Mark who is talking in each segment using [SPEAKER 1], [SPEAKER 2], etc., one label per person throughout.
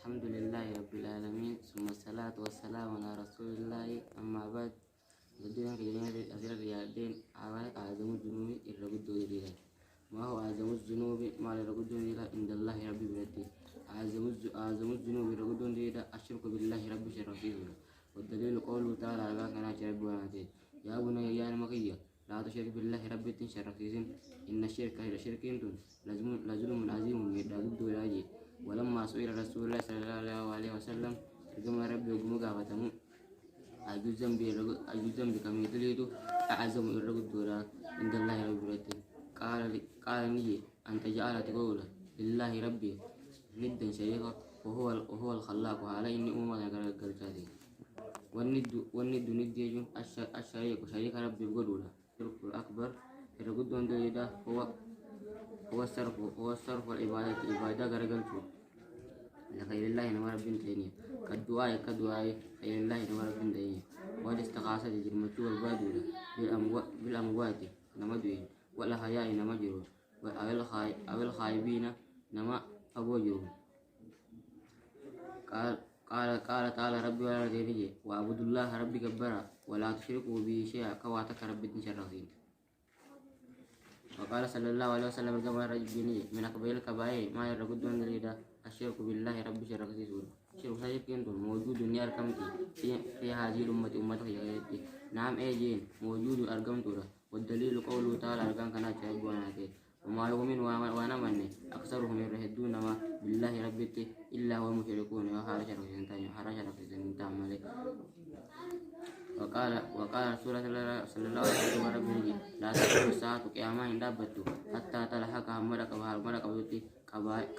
[SPEAKER 1] الحمد لله رب العالمين ثم الصلاة والسلام على رسول الله أما بعد بدون كلمة أزيل الرياضين أعظم الذنوب الرقد دليلا ما هو أعظم الذنوب ما الرقد دليلا عند الله رب بلده أعظم الذنوب الرقد دليلا الشرك بالله رب شرفيه والدليل قوله تعالى على كنا شرب وناتين يا بني يا مقية لا تشرك بالله رب شرفيه إن الشرك إلى شرك لظلم عظيم يدعو ولاجي ولما سئل رسول الله صلى الله عليه وسلم رجم ربي وقم قافتمو أجو ذنبي كم يدليدو أعظم الرقد دولا عند الله رب بلده قال لي أن تجعل تقول لله ربي ندا شريكا وهو الخلاق وعلى إني أمنا قلت والند ند يجون الشريك ربي بقوله الشرك الأكبر الرقد دولا هو الصرف والعبادة قرقلتو لخير الله نمر بن تيني كالدعاء خير الله نمر بن تيني والاستغاثة جرمتو والبادولة بالأموات نمدوين والأحياء نمجرون أو الخائبين نما أبوجرون قال تعالى ربي ولا ديني وأعبد الله ربي كبرا ولا تشركوا به شيئا كواتك ربي تشرفين وقال صلى الله عليه وسلم كما رجبني من أكبر الكبائر ما يرقد من الردا الشرك بالله رب شرك سورة شرك شرك موجود نيار كمتي في هذه الأمة خيرتي نعم أجين موجود أرقم تورا والدليل قوله تعالى أرقام كنا شعب وناتي وما يؤمن وأنا مني أكثرهم يرهدون ما بالله ربتي إلا هو المشركون وحال شرك سنتان وقال رسول الله صلى الله عليه وسلم لا تقوم الساعة قياما دابته حتى تلحق همرك وهرمرك بيوتي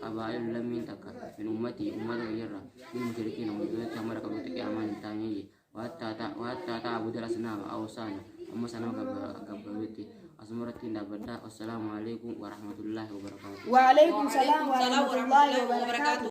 [SPEAKER 1] قبائل لم ينتكى من أمتي غيرها من المشركين وبيوتي همرك بيوتي قياما تاني وحتى تعبد الأصنام أو صانع أما صنم قبيوتي أسمرتي دابتا والسلام عليكم ورحمة الله وبركاته.
[SPEAKER 2] وعليكم السلام ورحمة الله وبركاته.